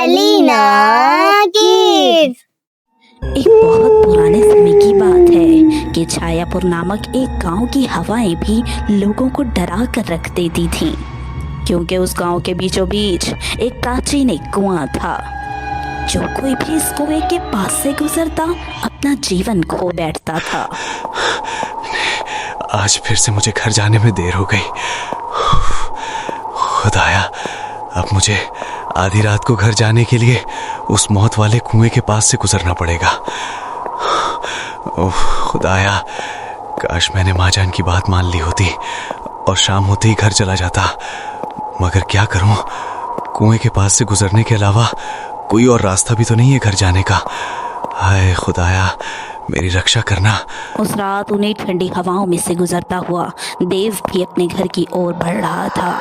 Alina kids. एक बहुत पुराने समय की बात है कि छायापुर नामक एक गांव की हवाएं भी लोगों को डरा कर रख देती थीं, क्योंकि उस गांव के बीचों बीच एक प्राचीन एक कुआं था। जो कोई भी इस कुएं के पास से गुजरता अपना जीवन खो बैठता था। आज फिर से मुझे घर जाने में देर हो गई। खुदाया, अब मुझे आधी रात को घर जाने के लिए उस मौत वाले कुएं के पास से गुजरना पड़ेगा। ओह खुदाया, काश मैंने माँ जान की बात मान ली होती और शाम होते ही घर चला जाता। मगर क्या करूं, कुएं के पास से गुजरने के अलावा कोई और रास्ता भी तो नहीं है घर जाने का। हाय खुदाया, मेरी रक्षा करना। उस रात उन्हें ठंडी हवाओं में से गुजरता हुआ देव भी अपने घर की ओर बढ़ रहा था।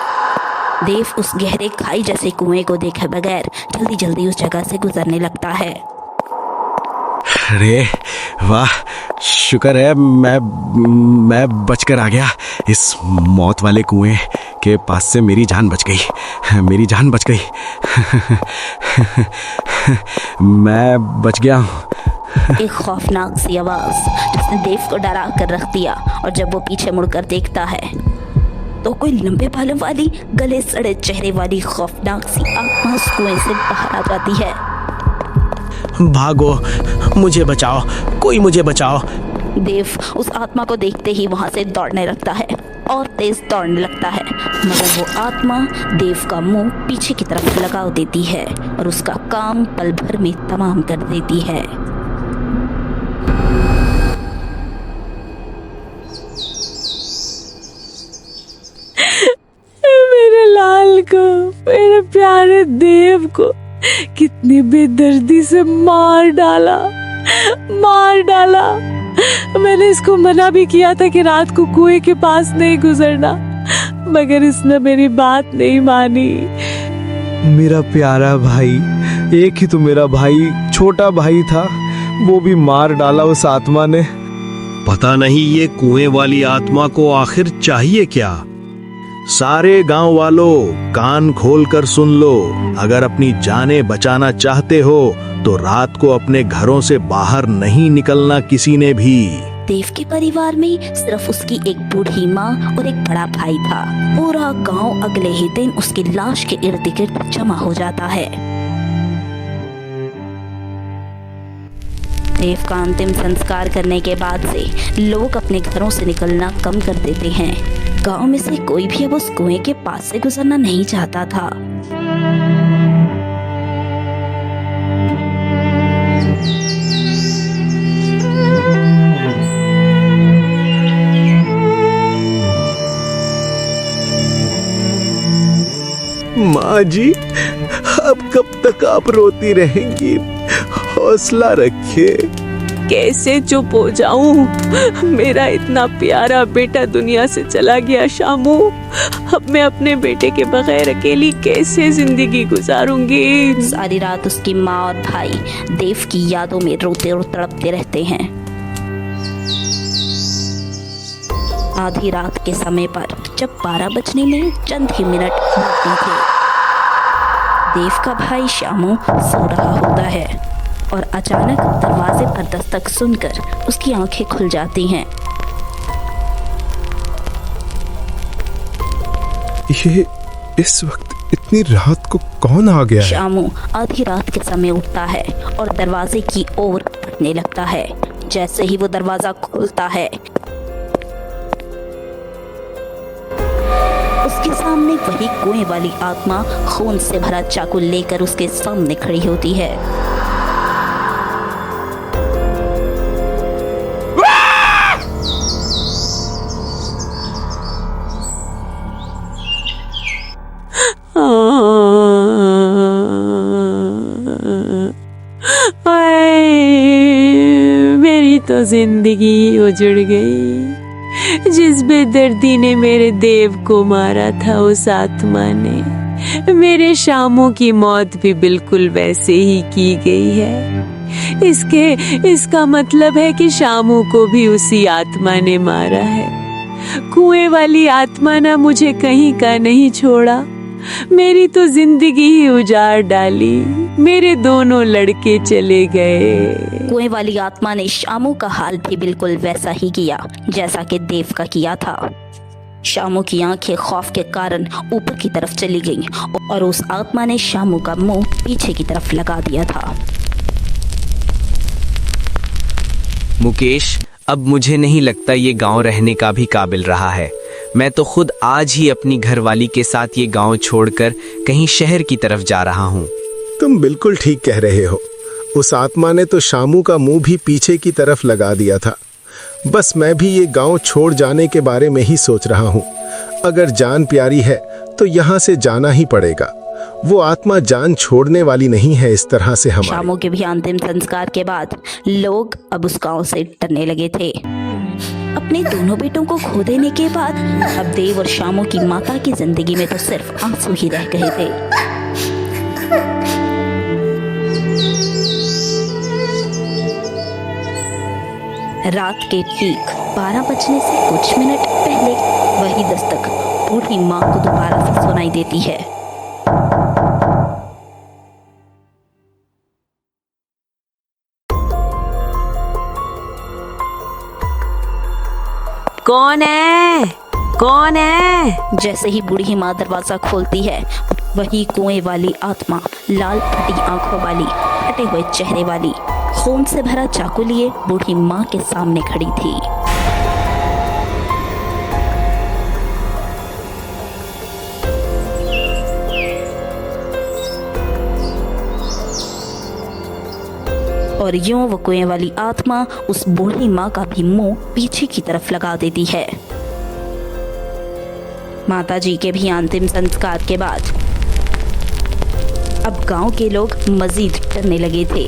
देव उस गहरे खाई जैसे कुएं को देखे बगैर जल्दी जल्दी उस जगह से गुजरने लगता है। अरे वाह, शुक्र है मैं बचकर आ गया। इस मौत वाले कुएं के पास से मेरी जान बच गई, मेरी जान बच गई। मैं बच गया हूँ। एक खौफनाक सी आवाज जिसने देव को डरा कर रख दिया, और जब वो पीछे मुड़कर देखता है तो कोई लंबे बालों वाली, गले सड़े चेहरे वाली खौफनाक सी आत्मा उस कुएं से बाहर आ जाती है। भागो, मुझे बचाओ, कोई मुझे बचाओ। देव उस आत्मा को देखते ही वहां से दौड़ने लगता है और तेज दौड़ने लगता है, मगर वो आत्मा देव का मुंह पीछे की तरफ लगा देती है और उसका काम पल भर में तमाम कर देती है। मेरे लाल को, मेरे प्यारे देव को कितनी बेदर्दी से मार डाला। मैंने इसको मना भी किया था कि रात को कुएं के पास नहीं गुजरना, मगर इसने मेरी बात नहीं मानी। मेरा प्यारा भाई, एक ही तो मेरा भाई, छोटा भाई था, वो भी मार डाला उस आत्मा ने। पता नहीं ये कुएं वाली आत्मा को आखिर चाहिए क्या। सारे गांव वालों कान खोल कर सुन लो, अगर अपनी जानें बचाना चाहते हो तो रात को अपने घरों से बाहर नहीं निकलना किसी ने भी। देव के परिवार में सिर्फ उसकी एक बूढ़ी माँ और एक बड़ा भाई था। पूरा गांव अगले ही दिन उसकी लाश के इर्द गिर्द जमा हो जाता है। देव का अंतिम संस्कार करने के बाद से लोग अपने घरों से निकलना कम कर देते हैं। गांव में से कोई भी अब उस कुएं के पास से गुजरना नहीं चाहता था। माँ जी, अब कब तक आप रोती रहेंगी? हौसला रखिए। कैसे चुप हो जाऊं? मेरा इतना प्यारा बेटा दुनिया से चला गया शामू। अब मैं अपने बेटे के बगैर अकेली कैसे जिंदगी गुजारूंगी? सारी रात उसकी माँ और भाई देव की यादों में रोते और तड़पते रहते हैं। आधी रात के समय पर जब 12 बजने में चंद ही मिनट बाकी थे, देव का भाई शामू सो रहा होता है और अचानक दरवाजे पर दस्तक सुनकर उसकी आंखें खुल जाती हैं। ये इस वक्त इतनी रात को कौन आ गया है? शामू आधी रात के समय उठता है और दरवाजे की ओर बढ़ने लगता है। जैसे ही वो दरवाजा खुलता है, उसके सामने वही कुएं वाली आत्मा खून से भरा चाकू लेकर उसके सामने खड़ी होती है। मेरी तो जिंदगी उजड़ गई। जिस बेदर्दी ने मेरे देव को मारा था, उस आत्मा ने मेरे शामू की मौत भी बिल्कुल वैसे ही की गई है। इसका मतलब है कि शामू को भी उसी आत्मा ने मारा है। कुएं वाली आत्मा ने मुझे कहीं का नहीं छोड़ा, मेरी तो जिंदगी ही उजाड़ डाली। मेरे दोनों लड़के चले गए। कुएं वाली आत्मा ने शामू का हाल भी बिल्कुल वैसा ही किया जैसा कि देव का किया था। शामू की आंखें खौफ के कारण ऊपर की तरफ चली गईं और उस आत्मा ने शामू का मुंह पीछे की तरफ लगा दिया था। मुकेश, अब मुझे नहीं लगता ये गांव रहने का भी काबिल रहा है। मैं तो खुद आज ही अपनी घरवाली के साथ ये गांव छोड़कर कहीं शहर की तरफ जा रहा हूँ। तुम बिल्कुल ठीक कह रहे हो। उस आत्मा ने तो शामू का मुंह भी पीछे की तरफ लगा दिया था। बस मैं भी ये गांव छोड़ जाने के बारे में ही सोच रहा हूँ। अगर जान प्यारी है तो यहाँ से जाना ही पड़ेगा। वो आत्मा जान छोड़ने वाली नहीं है इस तरह से हमारे। शामू के भी अंतिम संस्कार के बाद लोग अब उस गांव से डरने लगे थे। अपने दोनों बेटों को खो देने के बाद अब देव और शामू की माता की जिंदगी में तो सिर्फ आंसू ही रह गए थे। रात के ठीक 12 बजने से कुछ मिनट पहले वही दस्तक बूढ़ी माँ को दोबारा से सुनाई देती है। कौन है? कौन है? जैसे ही बूढ़ी माँ दरवाजा खोलती है वही कुएं वाली आत्मा लाल फटी आंखों वाली, फटे हुए चेहरे वाली, खून से भरा चाकू लिए बूढ़ी माँ के सामने खड़ी थी। और यूं वो कुएं वाली आत्मा उस बूढ़ी माँ का भी मुंह पीछे की तरफ लगा देती है। माताजी के भी अंतिम संस्कार के बाद अब गांव के लोग मजीद डरने लगे थे।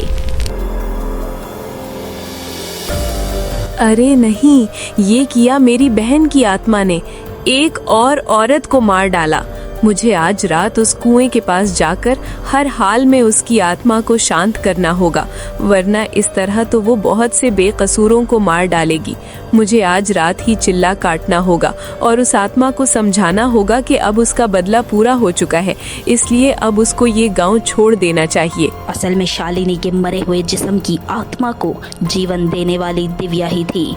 अरे नहीं, ये किया मेरी बहन की आत्मा ने। एक और औरत को मार डाला। मुझे आज रात उस कुएं के पास जाकर हर हाल में उसकी आत्मा को शांत करना होगा, वरना इस तरह तो वो बहुत से बेकसूरों को मार डालेगी। मुझे आज रात ही चिल्ला काटना होगा और उस आत्मा को समझाना होगा कि अब उसका बदला पूरा हो चुका है, इसलिए अब उसको ये गांव छोड़ देना चाहिए। असल में शालिनी के मरे हुए जिस्म की आत्मा को जीवन देने वाली दिव्या ही थी,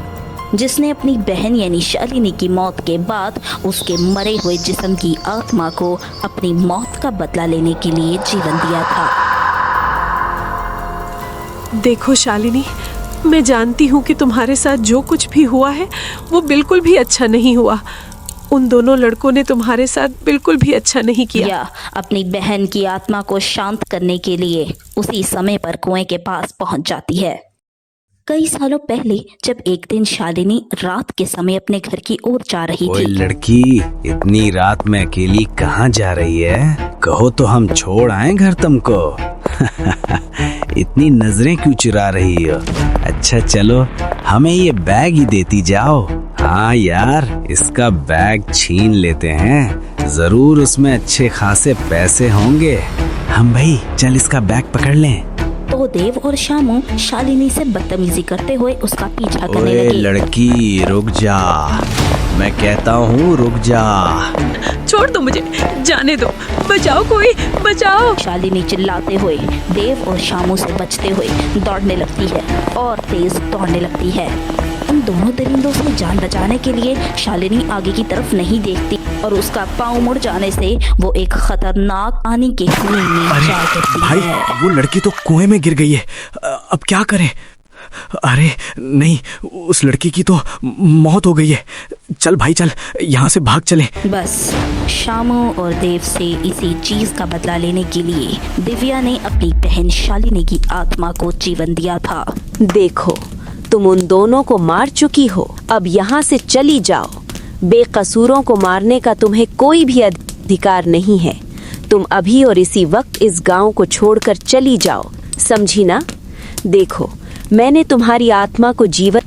जिसने अपनी बहन यानी शालिनी की मौत के बाद उसके मरे हुए जिस्म की आत्मा को अपनी मौत का बदला लेने के लिए जीवन दिया था। देखो शालिनी, मैं जानती हूँ कि तुम्हारे साथ जो कुछ भी हुआ है वो बिल्कुल भी अच्छा नहीं हुआ। उन दोनों लड़कों ने तुम्हारे साथ बिल्कुल भी अच्छा नहीं किया। या अपनी बहन की आत्मा को शांत करने के लिए उसी समय पर कुएं के पास पहुंच जाती है। कई सालों पहले जब एक दिन शालिनी रात के समय अपने घर की ओर जा रही ओए थी। लड़की, इतनी रात में अकेली कहाँ जा रही है? कहो तो हम छोड़ आए घर तुमको। इतनी नजरें क्यों चुरा रही हो? अच्छा चलो, हमें ये बैग ही देती जाओ। हाँ यार, इसका बैग छीन लेते हैं, जरूर उसमें अच्छे खासे पैसे होंगे। हम भाई चल इसका बैग पकड़ लें। तो देव और शामू शालिनी से बदतमीजी करते हुए उसका पीछा करने ओए लगे। लड़की रुक जा, मैं कहता हूँ रुक जा। छोड़ दो मुझे, जाने दो, बचाओ कोई, बचाओ। शालिनी चिल्लाते हुए देव और शामू से बचते हुए दौड़ने लगती है और तेज दौड़ने लगती है। उन दोनों दरिंदों से जान बचाने के लिए शालिनी आगे की तरफ नहीं देखती और उसका पांव मुड़ जाने से वो एक खतरनाक पानी के कुएं में जा गिरती भाई, है। वो लड़की तो कुएं में गिर गई है। अब क्या करें? अरे नहीं, उस लड़की की तो मौत हो गई है। चल भाई चल, यहाँ से भाग चले। बस शामू और देव से इसी चीज का बदला लेने के लिए दिव्या ने अपनी बहन शालिनी की आत्मा को जीवन दिया था। देखो, तुम उन दोनों को मार चुकी हो, अब यहाँ से चली जाओ। बेकसूरों को मारने का तुम्हें कोई भी अधिकार नहीं है। तुम अभी और इसी वक्त इस गांव को छोड़कर चली जाओ, समझी ना? देखो, मैंने तुम्हारी आत्मा को जीवन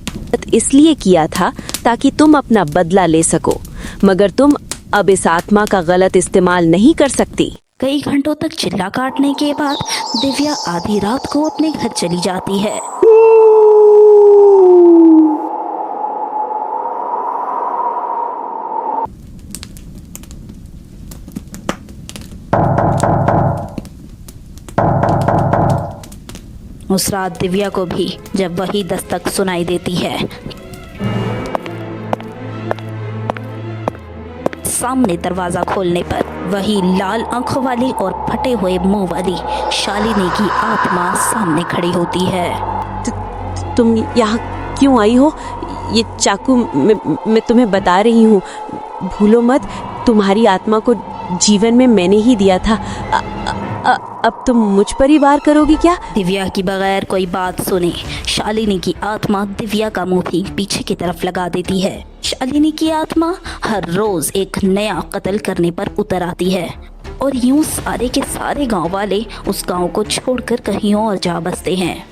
इसलिए किया था ताकि तुम अपना बदला ले सको, मगर तुम अब इस आत्मा का गलत इस्तेमाल नहीं कर सकती। कई घंटों तक चिल्ला काटने के बाद दिव्या आधी रात को अपने घर चली जाती है। उस रात दिव्या को भी जब वही दस्तक सुनाई देती है, सामने दरवाजा खोलने पर वही लाल आंखों वाली और फटे हुए मुंह वाली शालिनी की आत्मा सामने खड़ी होती है। तुम यहाँ क्यों आई हो? ये चाकू मैं तुम्हें बता रही हूँ, भूलो मत, तुम्हारी आत्मा को जीवन में मैंने ही दिया था। अब तुम मुझ पर ही वार करोगी क्या? दिव्या की बगैर कोई बात सुने शालिनी की आत्मा दिव्या का मुंह भी पीछे की तरफ लगा देती है। शालिनी की आत्मा हर रोज एक नया कत्ल करने पर उतर आती है और यूं सारे के सारे गांव वाले उस गांव को छोड़कर कहीं और जा बसते हैं।